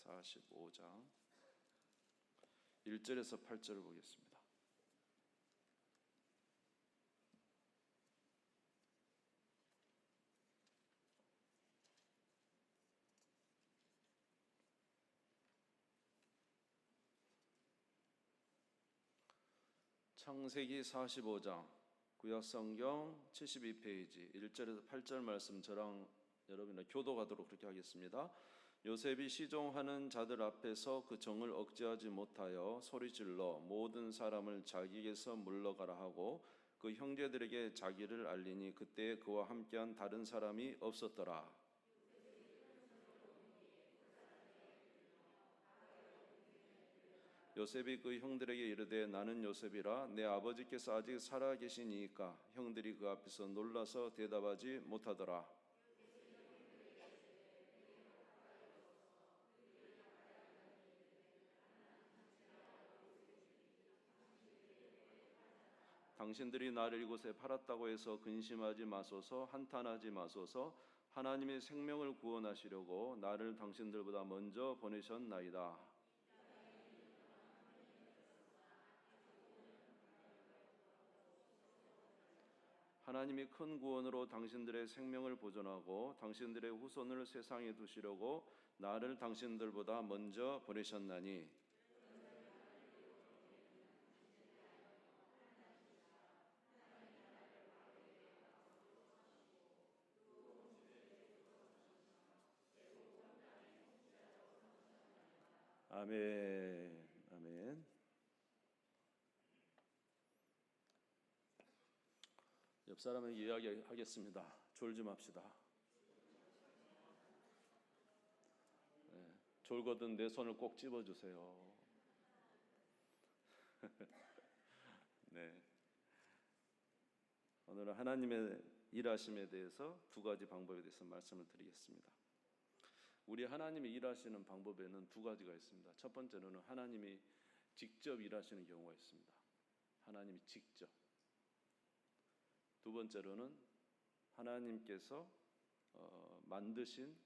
45장 1절에서 8절을 보겠습니다. 창세기 45장 구약성경 72페이지 1절에서 8절 말씀 저랑 여러분이 교도하도록 그렇게 하겠습니다. 요셉이 시종하는 자들 앞에서 그 정을 억제하지 못하여 소리질러 모든 사람을 자기에게서 물러가라 하고 그 형제들에게 자기를 알리니 그때 그와 함께한 다른 사람이 없었더라. 요셉이 그 형들에게 이르되 나는 요셉이라 내 아버지께서 아직 살아 계시니이까. 형들이 그 앞에서 놀라서 대답하지 못하더라. 당신들이 나를 이곳에 팔았다고 해서 근심하지 마소서. 한탄하지 마소서. 하나님이 생명을 구원하시려고 나를 당신들보다 먼저 보내셨나이다. 하나님이 큰 구원으로 당신들의 생명을 보존하고 당신들의 후손을 세상에 두시려고 나를 당신들보다 먼저 보내셨나니 아멘. 아멘. 옆 사람에게 이야기하겠습니다. 졸지 맙시다. 네, 졸거든 내 손을 꼭 집어주세요. 네. 오늘은 하나님의 일하심에 대해서 두 가지 방법에 대해서 말씀을 드리겠습니다. 우리 하나님이 일하시는 방법에는 두 가지가 있습니다. 첫 번째로는 하나님이 직접 일하시는 경우가 있습니다. 하나님이 직접. 두 번째로는 하나님께서 만드신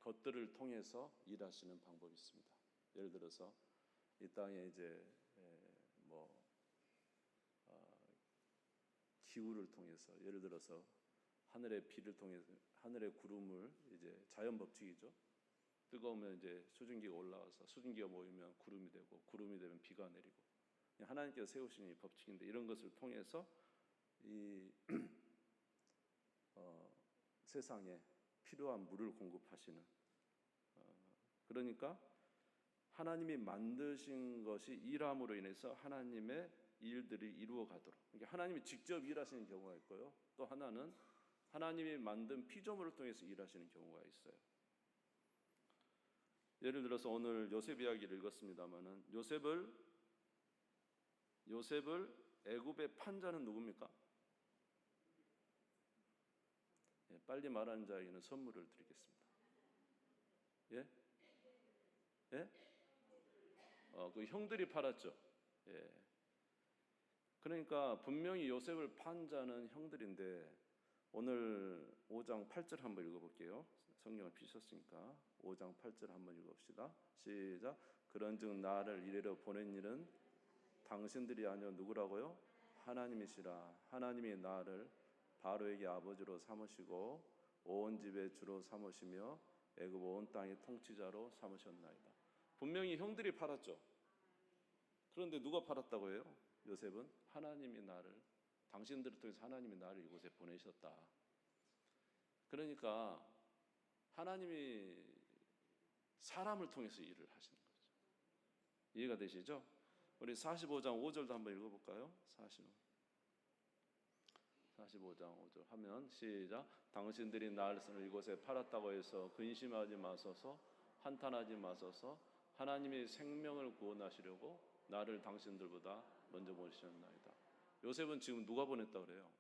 것들을 통해서 일하시는 방법이 있습니다. 예를 들어서 이 땅에 이제 기후를 통해서, 예를 들어서 하늘의 비를 통해서, 하늘의 구름을 이제 자연 법칙이죠. 뜨거우면 이제 수증기가 올라와서 수증기가 모이면 구름이 되고, 구름이 되면 비가 내리고, 하나님께서 세우신 이 법칙인데, 이런 것을 통해서 이 세상에 필요한 물을 공급하시는, 그러니까 하나님이 만드신 것이 일함으로 인해서 하나님의 일들이 이루어 가도록, 그러니까 하나님이 직접 일하시는 경우가 있고요, 또 하나는 하나님이 만든 피조물을 통해서 일하시는 경우가 있어요. 예를 들어서 오늘 요셉 이야기를 읽었습니다마는 요셉을 애굽에 판 자는 누굽니까? 빨리 말하는 자에게는 선물을 드리겠습니다. 예? 예? 그 형들이 팔았죠. 예. 그러니까 분명히 요셉을 판 자는 형들인데, 오늘 5장 8절 한번 읽어볼게요. 성경을 피셨으니까 5장 8절 한번 읽어봅시다. 시작. 그런즉 나를 이리로 보낸 일은 당신들이 아니요 누구라고요? 하나님이시라. 하나님이 나를 바로에게 아버지로 삼으시고 온 집의 주로 삼으시며 애굽 온 땅의 통치자로 삼으셨나이다. 분명히 형들이 팔았죠. 그런데 누가 팔았다고 해요? 요셉은 하나님이 나를, 당신들을 통해서 하나님이 나를 이곳에 보내셨다. 그러니까 하나님이 사람을 통해서 일을 하시는 거죠. 이해가 되시죠? 우리 45장 5절도 한번 읽어볼까요? 45장 5절 하면 시작. 당신들이 나를 이곳에 팔았다고 해서 근심하지 마소서. 한탄하지 마소서. 하나님이 생명을 구원하시려고 나를 당신들보다 먼저 보내셨나이다. 요셉은 지금 누가 보냈다고 그래요?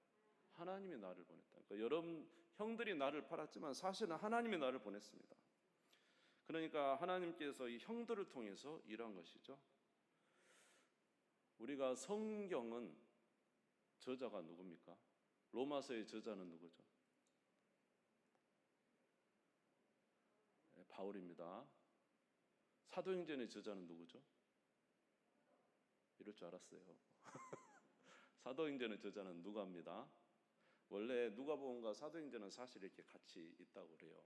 하나님이 나를 보냈다. 그러니까 여러분 형들이 나를 팔았지만 사실은 하나님이 나를 보냈습니다. 그러니까 하나님께서 이 형들을 통해서 일한 것이죠. 우리가 성경은 저자가 누굽니까? 로마서의 저자는 누구죠? 바울입니다. 사도행전의 저자는 누구죠? 이럴 줄 알았어요. 사도행전의 저자는 누가입니다. 원래 누가복음과 사도행전은 사실 이렇게 같이 있다고 그래요.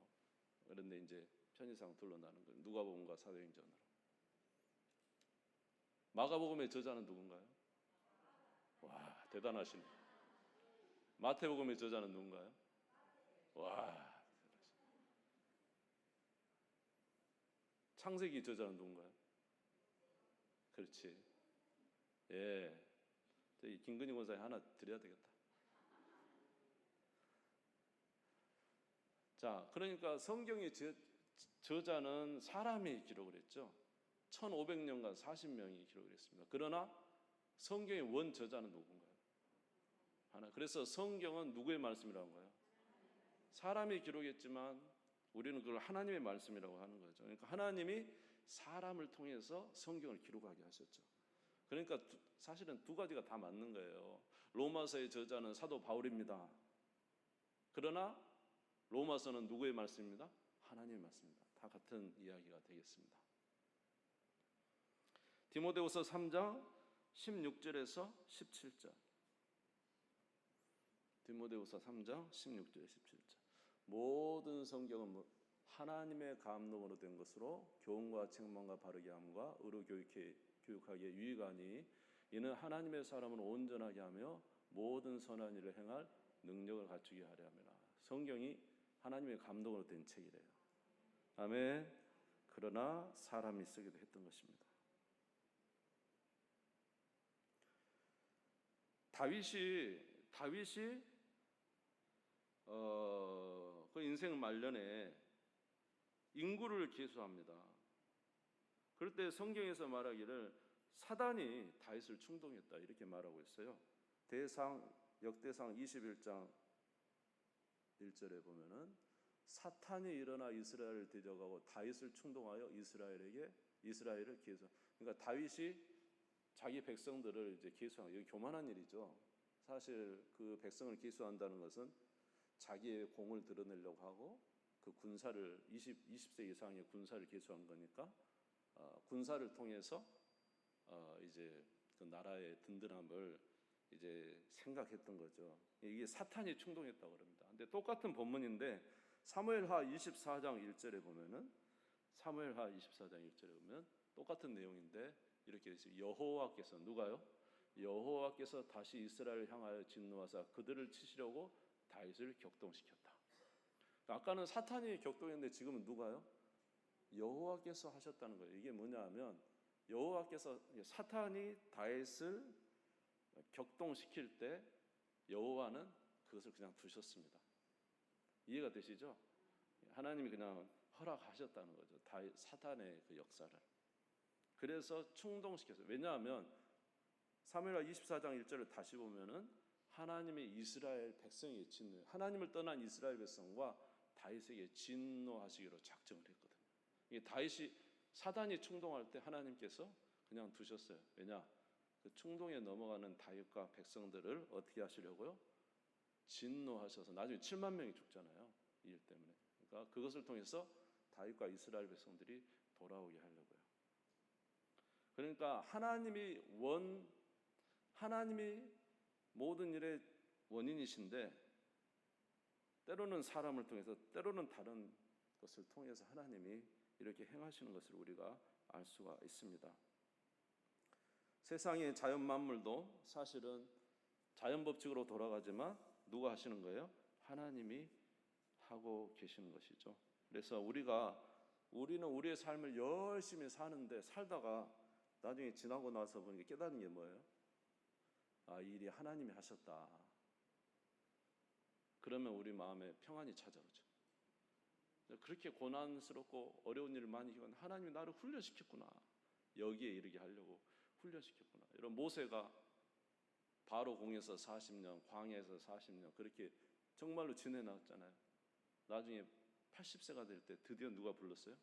그런데 이제 편의상 둘러나는 거예요. 누가복음과 사도행전으로. 마가복음의 저자는 누군가요? 와, 대단하시네. 마태복음의 저자는 누군가요? 와, 창세기 저자는 누군가요? 그렇지. 예, 저희 김근희 권사님 하나 드려야 되겠다. 자, 그러니까 성경의 저자는 사람이 기록을 했죠. 1500년간 40명이 기록을 했습니다. 그러나 성경의 원 저자는 누군가요? 하나. 그래서 성경은 누구의 말씀이라는 거예요? 사람이 기록했지만 우리는 그걸 하나님의 말씀이라고 하는 거죠. 그러니까 하나님이 사람을 통해서 성경을 기록하게 하셨죠. 그러니까 사실은 두 가지가 다 맞는 거예요. 로마서의 저자는 사도 바울입니다. 그러나 로마서는 누구의 말씀입니다? 하나님의 말씀입니다. 다 같은 이야기가 되겠습니다. 디모데후서 3장 16절에서 17절. 디모데후서 3장 16절에서 17절. 모든 성경은 하나님의 감동으로 된 것으로 교훈과 책망과 바르게 함과 의로 교육하기에 유익하니 이는 하나님의 사람을 온전하게 하며 모든 선한 일을 행할 능력을 갖추게 하려 함이라. 성경이 하나님의 감동으로 된 책이래요. 아멘. 그러나 사람이 쓰기도 했던 것입니다. 다윗이 그 인생 말년에 인구를 계수합니다. 그럴 때 성경에서 말하기를 사단이 다윗을 충동했다 이렇게 말하고 있어요. 역대상 21장 1절에 보면은 사탄이 일어나 이스라엘을 데려가고 다윗을 충동하여 이스라엘을 계수. 그러니까 다윗이 자기 백성들을 이제 계수하는, 이게 교만한 일이죠. 사실 그 백성을 계수한다는 것은 자기의 공을 드러내려고 하고 그 군사를 20세 이상의 군사를 계수한 거니까 군사를 통해서 이제 그 나라의 든든함을 이제 생각했던 거죠. 이게 사탄이 충동했다고 그럽니다. 근데 똑같은 본문인데 사무엘하 24장 1절에 보면은 똑같은 내용인데 이렇게 되어 있어요. 여호와께서 누가요? 여호와께서 다시 이스라엘을 향하여 진노하사 그들을 치시려고 다윗을 격동시켰다. 아까는 사탄이 격동했는데 지금은 누가요? 여호와께서 하셨다는 거예요. 이게 뭐냐하면 여호와께서 사탄이 다윗을 격동시킬 때 여호와는 그것을 그냥 두셨습니다. 이해가 되시죠? 하나님이 그냥 허락하셨다는 거죠. 사탄의 그 역사를. 그래서 충동시켰어요. 왜냐하면 사무엘하 24장 1절을 다시 보면은 하나님의 이스라엘 백성의 진노, 하나님을 떠난 이스라엘 백성과 다윗에게 진노하시기로 작정을 했거든요. 이게 사단이 충동할 때 하나님께서 그냥 두셨어요. 왜냐? 그 충동에 넘어가는 다윗과 백성들을 어떻게 하시려고요? 진노하셔서 나중에 7만 명이 죽잖아요. 이 일 때문에. 그러니까 그것을 통해서 다윗과 이스라엘 백성들이 돌아오게 하려고요. 그러니까 하나님이 모든 일의 원인이신데 때로는 사람을 통해서 때로는 다른 것을 통해서 하나님이 이렇게 행하시는 것을 우리가 알 수가 있습니다. 세상의 자연 만물도 사실은 자연 법칙으로 돌아가지만 누가 하시는 거예요? 하나님이 하고 계시는 것이죠. 그래서 우리는 우리의 삶을 열심히 사는데 살다가 나중에 지나고 나서 보니까 깨닫는 게 뭐예요? 이 일이 하나님이 하셨다. 그러면 우리 마음에 평안이 찾아오죠. 그렇게 고난스럽고 어려운 일을 많이 겪은 하나님이 나를 훈련시켰구나. 여기에 이르게 하려고 훈련시켰구나. 이런 모세가 바로 공에서 40년, 광야에서 40년 그렇게 정말로 지내놨잖아요. 나중에 80세가 될 때 드디어 누가 불렀어요?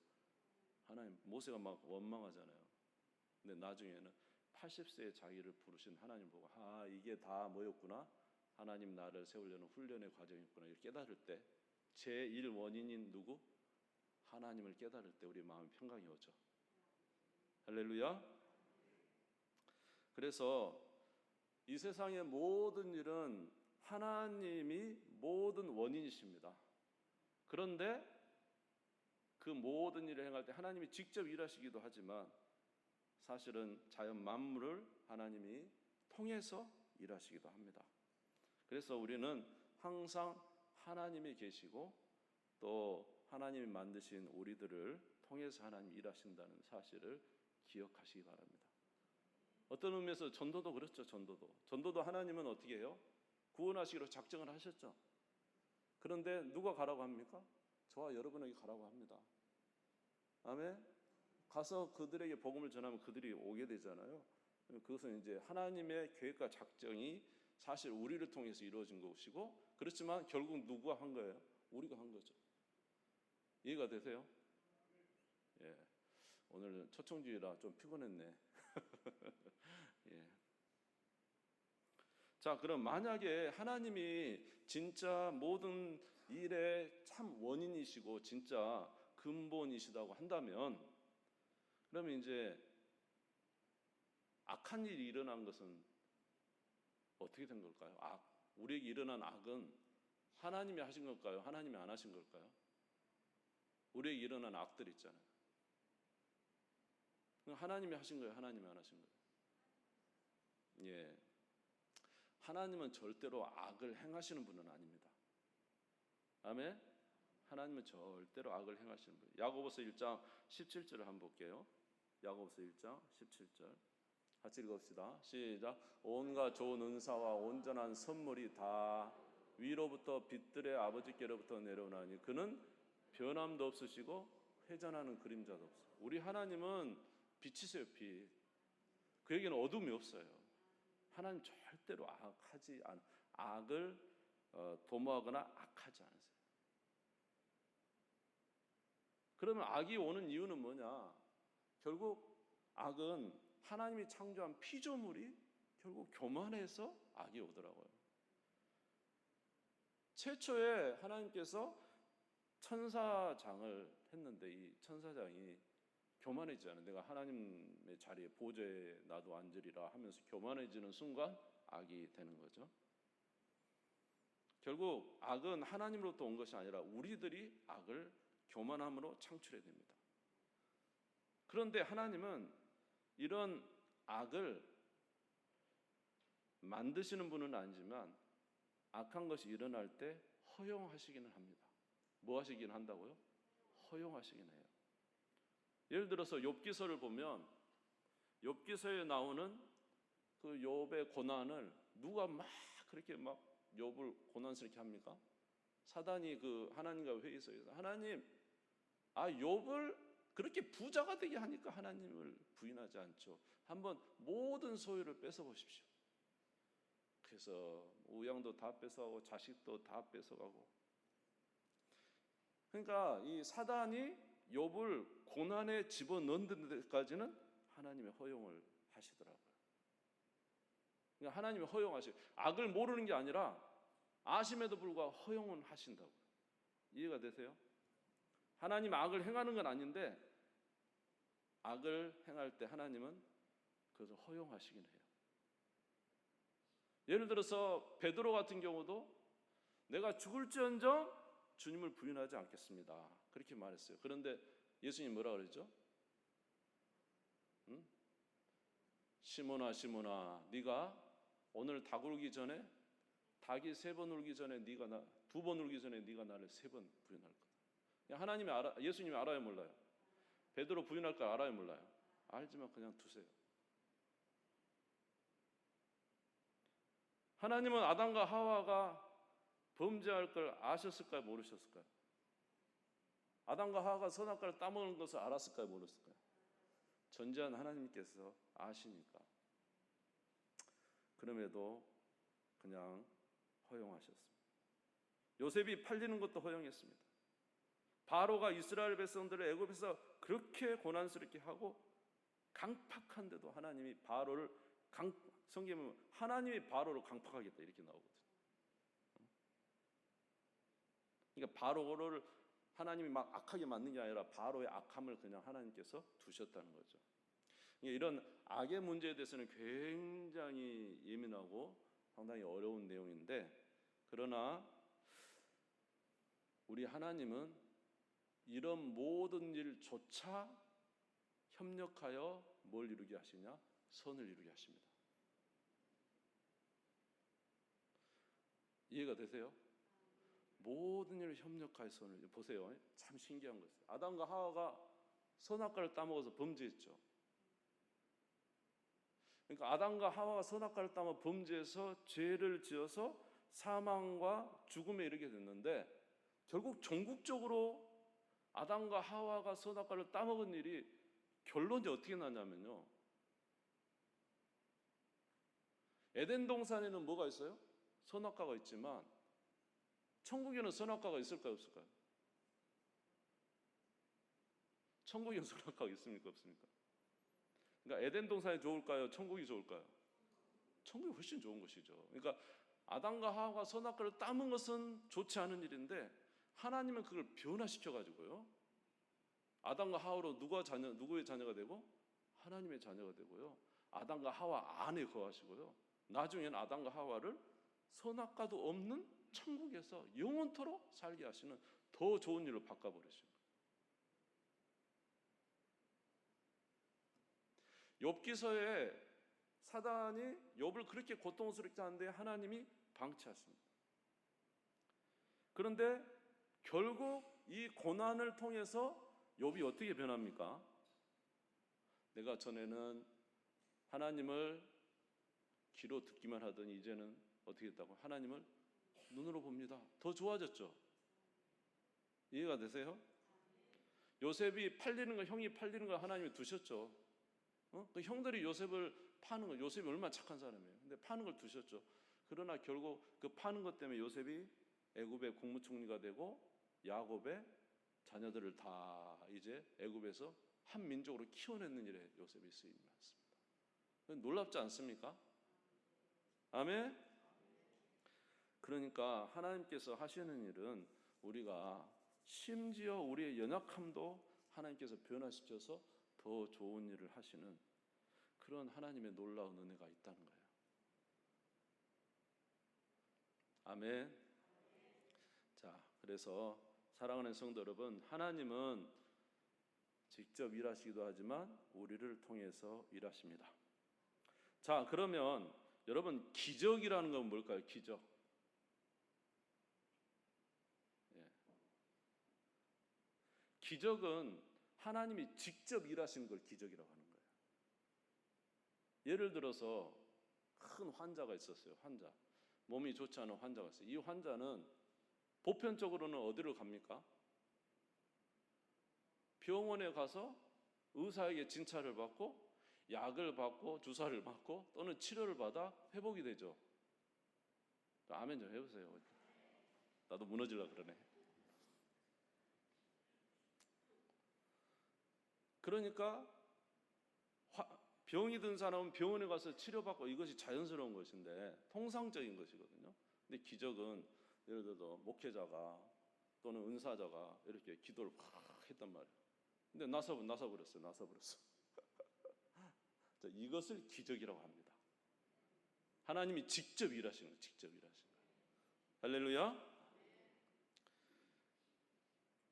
하나님. 모세가 막 원망하잖아요. 근데 나중에는 80세에 자기를 부르신 하나님 보고 이게 다 뭐였구나? 하나님 나를 세우려는 훈련의 과정이었구나. 이렇게 깨달을 때 제1 원인인 누구? 하나님을 깨달을 때 우리 마음이 평강이 오죠. 할렐루야. 그래서 이 세상의 모든 일은 하나님이 모든 원인이십니다. 그런데 그 모든 일을 행할 때 하나님이 직접 일하시기도 하지만 사실은 자연 만물을 하나님이 통해서 일하시기도 합니다. 그래서 우리는 항상 하나님이 계시고 또 하나님이 만드신 우리들을 통해서 하나님이 일하신다는 사실을 기억하시기 바랍니다. 어떤 의미에서 전도도 그렇죠. 전도도 하나님은 어떻게 해요? 구원하시기로 작정을 하셨죠. 그런데 누가 가라고 합니까? 저와 여러분에게 가라고 합니다. 아멘. 가서 그들에게 복음을 전하면 그들이 오게 되잖아요. 그것은 이제 하나님의 계획과 작정이 사실 우리를 통해서 이루어진 것이고, 그렇지만 결국 누가 한 거예요? 우리가 한 거죠. 이해가 되세요? 예. 오늘 초청주의라 좀 피곤했네. 예. 자, 그럼 만약에 하나님이 진짜 모든 일의 참 원인이시고 진짜 근본이시다고 한다면, 그러면 이제 악한 일이 일어난 것은 어떻게 된 걸까요? 우리에게 일어난 악은 하나님이 하신 걸까요? 하나님이 안 하신 걸까요? 우리에게 일어난 악들 있잖아요. 하나님이 하신 거예요? 하나님이 안 하신 거예요? 예. 하나님은 절대로 악을 행하시는 분은 아닙니다. 아멘? 하나님은 절대로 악을 행하시는 분이에요. 야고보서 1장 17절을 한번 볼게요. 야고보서 1장 17절 같이 읽읍시다. 시작. 온갖 좋은 은사와 온전한 선물이 다 위로부터 빛들의 아버지께로부터 내려오나니 그는 변함도 없으시고 회전하는 그림자도 없어요. 우리 하나님은 빛이세요. 빛. 그에게는 어둠이 없어요. 하나님 절대로 악을 도모하거나 악하지 않으세요. 그러면 악이 오는 이유는 뭐냐? 결국 악은 하나님이 창조한 피조물이 결국 교만해서 악이 오더라고요. 최초에 하나님께서 천사장을 했는데 이 천사장이 교만해지잖아요. 내가 하나님의 자리에 보좌에 나도 앉으리라 하면서 교만해지는 순간 악이 되는 거죠. 결국 악은 하나님으로부터 온 것이 아니라 우리들이 악을 교만함으로 창출해야 됩니다. 그런데 하나님은 이런 악을 만드시는 분은 아니지만 악한 것이 일어날 때 허용하시기는 합니다. 뭐 하시긴 한다고요? 허용하시긴 해요. 예를 들어서 욥기서를 보면 욥기서에 나오는 그 욥의 고난을 누가 막 그렇게 막 욥을 고난스럽게 합니까? 사단이 그 하나님과 회의소에서 하나님, 욥을 그렇게 부자가 되게 하니까 하나님을 부인하지 않죠. 한번 모든 소유를 뺏어 보십시오. 그래서 우양도 다 뺏어가고 자식도 다 뺏어가고. 그러니까 이 사단이 욥을 고난에 집어넣는 데까지는 하나님의 허용을 하시더라고요. 그러니까 하나님이 허용하시고 악을 모르는 게 아니라 아심에도 불구하고 허용은 하신다고요. 이해가 되세요? 하나님 악을 행하는 건 아닌데 악을 행할 때 하나님은 그것을 허용하시긴 해요. 예를 들어서 베드로 같은 경우도 내가 죽을지언정 주님을 부인하지 않겠습니다. 그렇게 말했어요. 그런데 예수님 뭐라 그러죠? 시몬아 시몬아 네가 오늘 닭 울기 전에 닭이 3번 울기 전에 네가 2번 울기 전에 네가 나를 3번 부인할 거다. 하나님이 예수님이 알아요 몰라요? 베드로 부인할 걸 알아요 몰라요? 알지만 그냥 두세요. 하나님은 아담과 하와가 범죄할 걸 아셨을까요? 모르셨을까요? 아담과 하와가 선악과를 따먹는 것을 알았을까요? 모르셨을까요? 전지한 하나님께서 아시니까 그럼에도 그냥 허용하셨습니다. 요셉이 팔리는 것도 허용했습니다. 바로가 이스라엘 백성들을 애굽에서 그렇게 고난스럽게 하고 강팍한데도 하나님이 바로를 성경에 보면 하나님이 바로를 강팍하겠다 이렇게 나오거든요. 그러니까 바로를 하나님이 막 악하게 만든 게 아니라 바로의 악함을 그냥 하나님께서 두셨다는 거죠. 이런 악의 문제에 대해서는 굉장히 예민하고 상당히 어려운 내용인데, 그러나 우리 하나님은 이런 모든 일조차 협력하여 뭘 이루게 하시냐? 선을 이루게 하십니다. 이해가 되세요? 모든 일을 협력하여 선을. 보세요. 참 신기한 것이에요. 아담과 하와가 선악과를 따먹어서 범죄했죠. 그러니까 아담과 하와가 선악과를 따먹어 범죄해서 죄를 지어서 사망과 죽음에 이르게 됐는데, 결국 종국적으로 아담과 하와가 선악과를 따먹은 일이 결론이 어떻게 나냐면요, 에덴 동산에는 뭐가 있어요? 선악과가 있지만 천국에는 선악과가 있을까요, 없을까요? 천국에는 선악과가 있습니까, 없습니까? 그러니까 에덴 동산이 좋을까요, 천국이 좋을까요? 천국이 훨씬 좋은 것이죠. 그러니까 아담과 하와가 선악과를 따먹은 것은 좋지 않은 일인데, 하나님은 그걸 변화시켜 가지고요, 아담과 하와로 누구의 자녀가 되고? 하나님의 자녀가 되고요, 아담과 하와 안에 거하시고요, 나중에는 아담과 하와를 선악과도 없는 천국에서 영원토록 살게 하시는 더 좋은 일로 바꿔버리신 거예요. 욥기서에 사단이 욥을 그렇게 고통스럽게 하는데 하나님이 방치하십니다. 그런데 결국 이 고난을 통해서 욥이 어떻게 변합니까? 내가 전에는 하나님을 귀로 듣기만 하더니 이제는 어떻게 했다고? 하나님을 눈으로 봅니다. 더 좋아졌죠? 이해가 되세요? 요셉이 팔리는 거, 형이 팔리는 거 하나님이 두셨죠. 그 형들이 요셉을 파는 거, 요셉이 얼마나 착한 사람이에요. 근데 파는 걸 두셨죠. 그러나 결국 그 파는 것 때문에 요셉이 애굽의 국무총리가 되고 야곱의 자녀들을 다 이제 애굽에서 한 민족으로 키워내는 일에 요셉이 쓰임이 많습니다. 놀랍지 않습니까? 아멘. 그러니까 하나님께서 하시는 일은 우리가 심지어 우리의 연약함도 하나님께서 변화시켜서 더 좋은 일을 하시는 그런 하나님의 놀라운 은혜가 있다는 거예요. 아멘. 자, 그래서 사랑하는 성도 여러분, 하나님은 직접 일하시기도 하지만 우리를 통해서 일하십니다. 자, 그러면 여러분, 기적이라는 건 뭘까요? 기적. 예. 기적은 하나님이 직접 일하시는 걸 기적이라고 하는 거예요. 예를 들어서 큰 환자가 있었어요. 환자. 몸이 좋지 않은 환자가 있어요. 이 환자는 보편적으로는 어디로 갑니까? 병원에 가서 의사에게 진찰을 받고 약을 받고 주사를 받고 또는 치료를 받아 회복이 되죠. 아멘 좀 해보세요. 나도 무너지려고 그러네. 그러니까 병이 든 사람은 병원에 가서 치료받고 이것이 자연스러운 것인데 통상적인 것이거든요. 근데 기적은 예를 들어서 목회자가 또는 은사자가 이렇게 기도를 확 했단 말이에요. 근데 나서버렸어요. 자, 이것을 기적이라고 합니다. 하나님이 직접 일하시는 거예요. 직접 일하시는 거예요. 할렐루야.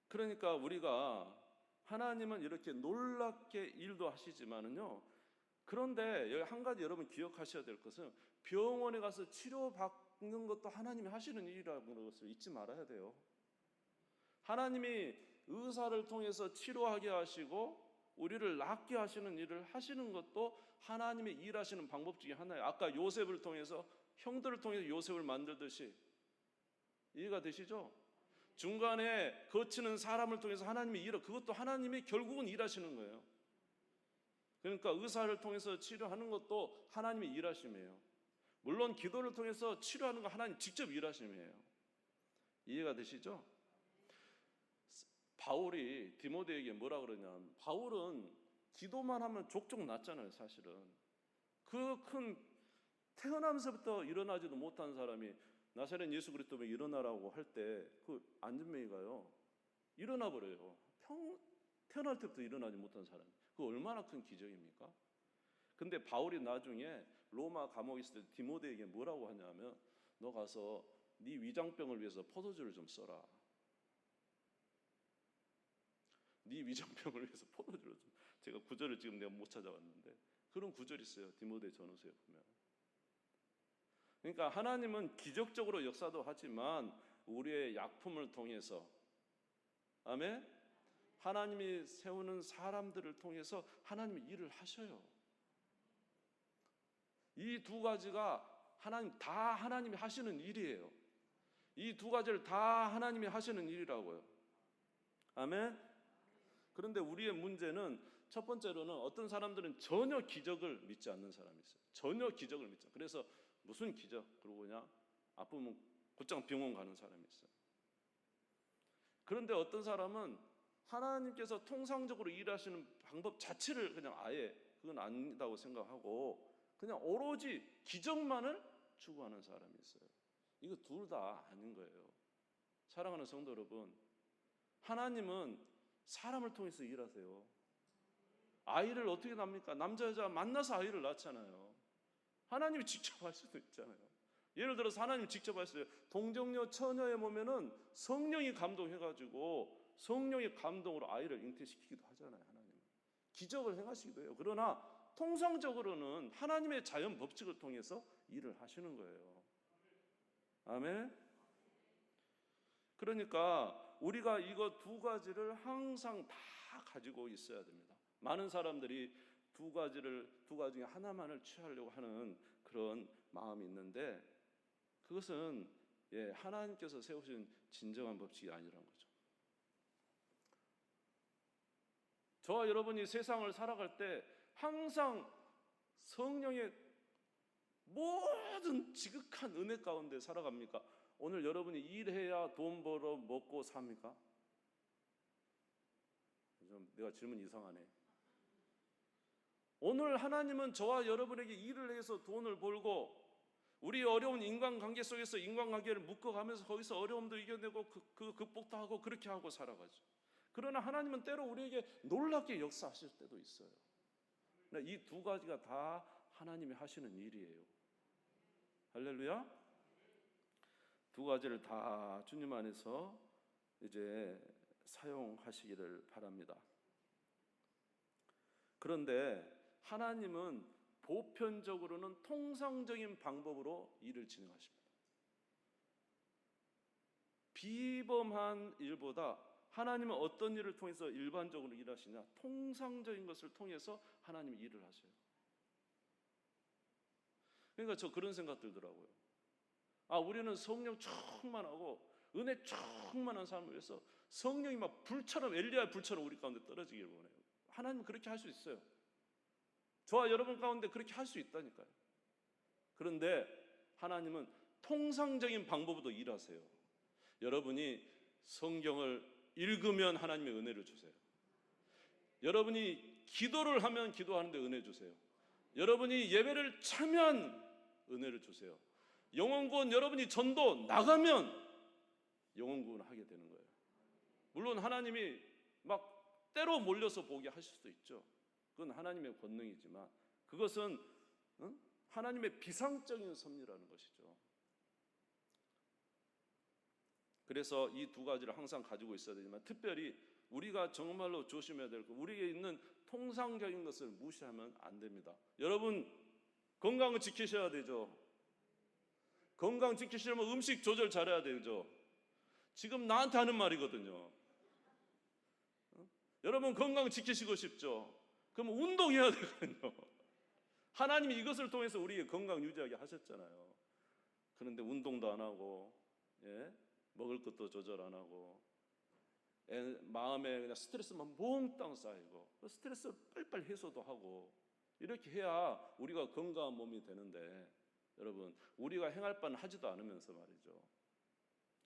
그러니까 우리가 하나님은 이렇게 놀랍게 일도 하시지만은요, 그런데 여기 한 가지 여러분 기억하셔야 될 것은 병원에 가서 치료받는 것도 하나님이 하시는 일이라는 것을 잊지 말아야 돼요. 하나님이 의사를 통해서 치료하게 하시고 우리를 낫게 하시는 일을 하시는 것도 하나님의 일하시는 방법 중에 하나예요. 아까 요셉을 통해서, 형들을 통해서 요셉을 만들듯이. 이해가 되시죠? 중간에 거치는 사람을 통해서 하나님이 그것도 하나님이 결국은 일하시는 거예요. 그러니까 의사를 통해서 치료하는 것도 하나님의 일하심이에요. 물론 기도를 통해서 치료하는 거 하나님 직접 일하심이에요. 이해가 되시죠? 바울이 디모데에게 뭐라 그러냐면, 바울은 기도만 하면 족족 낫잖아요. 사실은 그 큰 태어나면서부터 일어나지도 못한 사람이 나사렛 예수 그리스도에 일어나라고 할 때 그 안전뱅이가요 일어나 버려요. 태어날 때부터 일어나지 못한 사람이. 그 얼마나 큰 기적입니까? 근데 바울이 나중에 로마 감옥에 있을 때 디모데에게 뭐라고 하냐면 너 가서 네 위장병을 위해서 포도주를 좀 써라. 네 위장병을 위해서 포도주를 좀. 제가 구절을 지금 내가 못 찾아왔는데 그런 구절이 있어요. 디모데 전후서에 보면. 그러니까 하나님은 기적적으로 역사도 하지만 우리의 약품을 통해서, 아멘? 하나님이 세우는 사람들을 통해서 하나님이 일을 하셔요. 이 두 가지가 다 하나님이 하시는 일이에요. 이 두 가지를 다 하나님이 하시는 일이라고요. 아멘? 그런데 우리의 문제는 첫 번째로는 어떤 사람들은 전혀 기적을 믿지 않는 사람이 있어요. 전혀 기적을 믿지 않아요. 그래서 무슨 기적? 그러고 그냥 아프면 곧장 병원 가는 사람이 있어요. 그런데 어떤 사람은 하나님께서 통상적으로 일하시는 방법 자체를 그냥 아예 그건 아니다고 생각하고 그냥 오로지 기적만을 추구하는 사람이 있어요. 이거 둘 다 아닌 거예요. 사랑하는 성도 여러분, 하나님은 사람을 통해서 일하세요. 아이를 어떻게 낳습니까? 남자 여자 만나서 아이를 낳잖아요. 하나님이 직접 할 수도 있잖아요. 예를 들어서 하나님이 직접 하셨어요. 동정녀 처녀에 보면은 성령이 감동해가지고 성령의 감동으로 아이를 잉태시키기도 하잖아요. 하나님은 기적을 행하시기도 해요. 그러나 통상적으로는 하나님의 자연 법칙을 통해서 일을 하시는 거예요. 아멘. 그러니까 우리가 이거 두 가지를 항상 다 가지고 있어야 됩니다. 많은 사람들이 두 가지 중에 하나만을 취하려고 하는 그런 마음이 있는데 그것은 하나님께서 세우신 진정한 법칙이 아니라는 거죠. 저와 여러분이 세상을 살아갈 때 항상 성령의 모든 지극한 은혜 가운데 살아갑니까? 오늘 여러분이 일해야 돈 벌어 먹고 삽니까? 좀 내가 질문 이상하네. 오늘 하나님은 저와 여러분에게 일을 해서 돈을 벌고 우리 어려운 인간관계 속에서 인간관계를 묶어가면서 거기서 어려움도 이겨내고 그 극복도 하고 그렇게 하고 살아가죠. 그러나 하나님은 때로 우리에게 놀랍게 역사하실 때도 있어요. 이 두 가지가 다 하나님이 하시는 일이에요. 할렐루야. 두 가지를 다 주님 안에서 이제 사용하시기를 바랍니다. 그런데 하나님은 보편적으로는 통상적인 방법으로 일을 진행하십니다. 비범한 일보다 하나님은 어떤 일을 통해서 일반적으로 일하시냐? 통상적인 것을 통해서 하나님이 일을 하셔요. 그러니까 저 그런 생각 들더라고요. 우리는 성령 충만하고 은혜 충만한 사람을 위해서 성령이 막 불처럼 엘리야의 불처럼 우리 가운데 떨어지기를 원해요. 하나님은 그렇게 할 수 있어요. 저와 여러분 가운데 그렇게 할 수 있다니까요. 그런데 하나님은 통상적인 방법으로 일하세요. 여러분이 성경을 읽으면 하나님의 은혜를 주세요. 여러분이 기도를 하면 기도하는데 은혜 주세요. 여러분이 예배를 차면 은혜를 주세요. 영혼구원 여러분이 전도 나가면 영혼구원을 하게 되는 거예요. 물론 하나님이 막 때로 몰려서 보게 하실 수도 있죠. 그건 하나님의 권능이지만 그것은 하나님의 비상적인 섭리라는 것이죠. 그래서 이 두 가지를 항상 가지고 있어야 되지만 특별히 우리가 정말로 조심해야 될 것, 우리에게 있는 통상적인 것을 무시하면 안 됩니다. 여러분 건강을 지키셔야 되죠. 건강 지키시려면 음식 조절 잘해야 되죠. 지금 나한테 하는 말이거든요. 여러분 건강 지키시고 싶죠? 그럼 운동해야 되거든요. 하나님이 이것을 통해서 우리의 건강 유지하게 하셨잖아요. 그런데 운동도 안 하고 먹을 것도 조절 안 하고 마음에 그냥 스트레스만 몽땅 쌓이고 스트레스 빨리빨리 해소도 하고 이렇게 해야 우리가 건강한 몸이 되는데 여러분 우리가 행할 바는 하지도 않으면서 말이죠.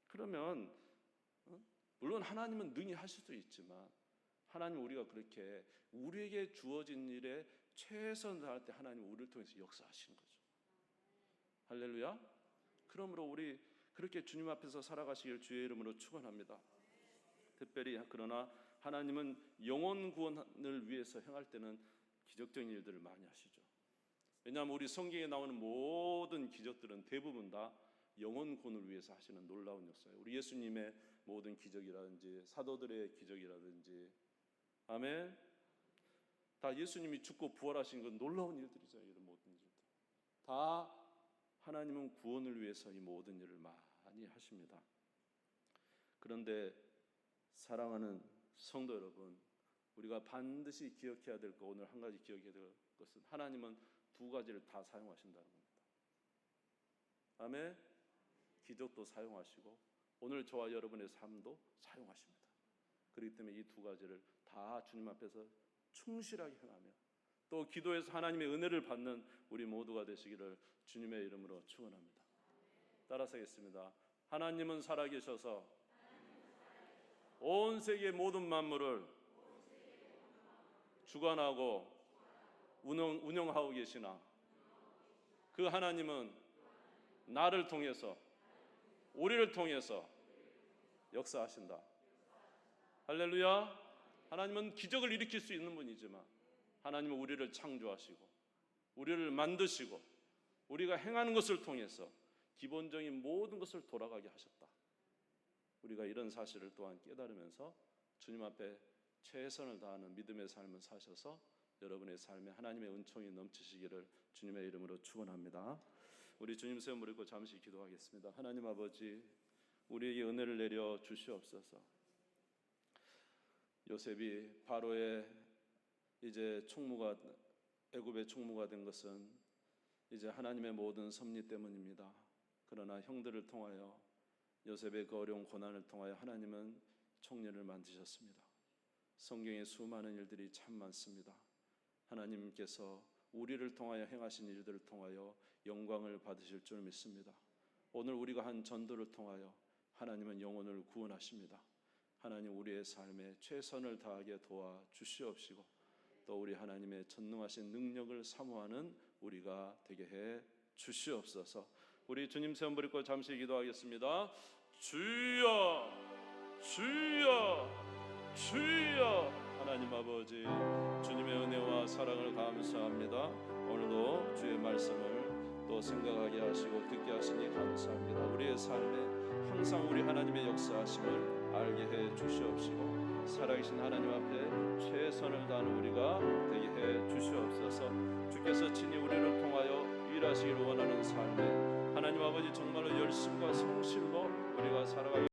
그러면 물론 하나님은 능히 하실 수 있지만 하나님 우리가 그렇게 우리에게 주어진 일에 최선을 다할 때 하나님 우리를 통해서 역사하시는 거죠. 할렐루야. 그러므로 우리 그렇게 주님 앞에서 살아가시길 주의 이름으로 축원합니다. 특별히 그러나 하나님은 영혼 구원을 위해서 행할 때는 기적적인 일들을 많이 하시죠. 왜냐하면 우리 성경에 나오는 모든 기적들은 대부분 다 영혼 구원을 위해서 하시는 놀라운 역사예요. 우리 예수님의 모든 기적이라든지 사도들의 기적이라든지, 아멘. 다 예수님이 죽고 부활하신 건 놀라운 일들이죠. 이런 모든 일들 다 하나님은 구원을 위해서 이 모든 일을 많이 하십니다. 그런데 사랑하는 성도 여러분, 우리가 반드시 기억해야 될 것, 오늘 한 가지 기억해야 될 것은 하나님은 두 가지를 다 사용하신다는 겁니다. 아멘. 기적도 사용하시고 오늘 저와 여러분의 삶도 사용하십니다. 그렇기 때문에 이 두 가지를 다 주님 앞에서 충실하게 행하며 또 기도해서 하나님의 은혜를 받는 우리 모두가 되시기를 주님의 이름으로 축원합니다. 따라서 하겠습니다. 하나님은 살아계셔서 온 세계 모든 만물을 주관하고 운영하고 계시나 그 하나님은 나를 통해서 우리를 통해서 역사하신다. 할렐루야. 하나님은 기적을 일으킬 수 있는 분이지만 하나님은 우리를 창조하시고 우리를 만드시고 우리가 행하는 것을 통해서 기본적인 모든 것을 돌아가게 하셨다. 우리가 이런 사실을 또한 깨달으면서 주님 앞에 최선을 다하는 믿음의 삶을 사셔서 여러분의 삶에 하나님의 은총이 넘치시기를 주님의 이름으로 축원합니다. 우리 주님 세움 부리고 잠시 기도하겠습니다. 하나님 아버지, 우리에게 은혜를 내려 주시옵소서. 요셉이 바로의 이제 총무가, 애굽의 총무가 된 것은 이제 하나님의 모든 섭리 때문입니다. 그러나 형들을 통하여 요셉의 그 어려운 고난을 통하여 하나님은 총리를 만드셨습니다. 성경에 수많은 일들이 참 많습니다. 하나님께서 우리를 통하여 행하신 일들을 통하여 영광을 받으실 줄 믿습니다. 오늘 우리가 한 전도를 통하여 하나님은 영혼을 구원하십니다. 하나님 우리의 삶에 최선을 다하게 도와주시옵시고 또 우리 하나님의 전능하신 능력을 사모하는 우리가 되게 해 주시옵소서. 우리 주님 세움 부리고 잠시 기도하겠습니다. 주여 주여 주여. 하나님 아버지, 주님의 은혜와 사랑을 감사합니다. 오늘도 주의 말씀을 또 생각하게 하시고 듣게 하시니 감사합니다. 우리의 삶에 항상 우리 하나님의 역사하심을 알게 해 주시옵시고 살아계신 하나님 앞에 최선을 다하는 우리가 되게 해 주시옵소서. 주께서 친히 우리를 통하여 일하시기를 원하는 삶에 하나님 아버지 정말로 열심과 성실로 우리가 살아가기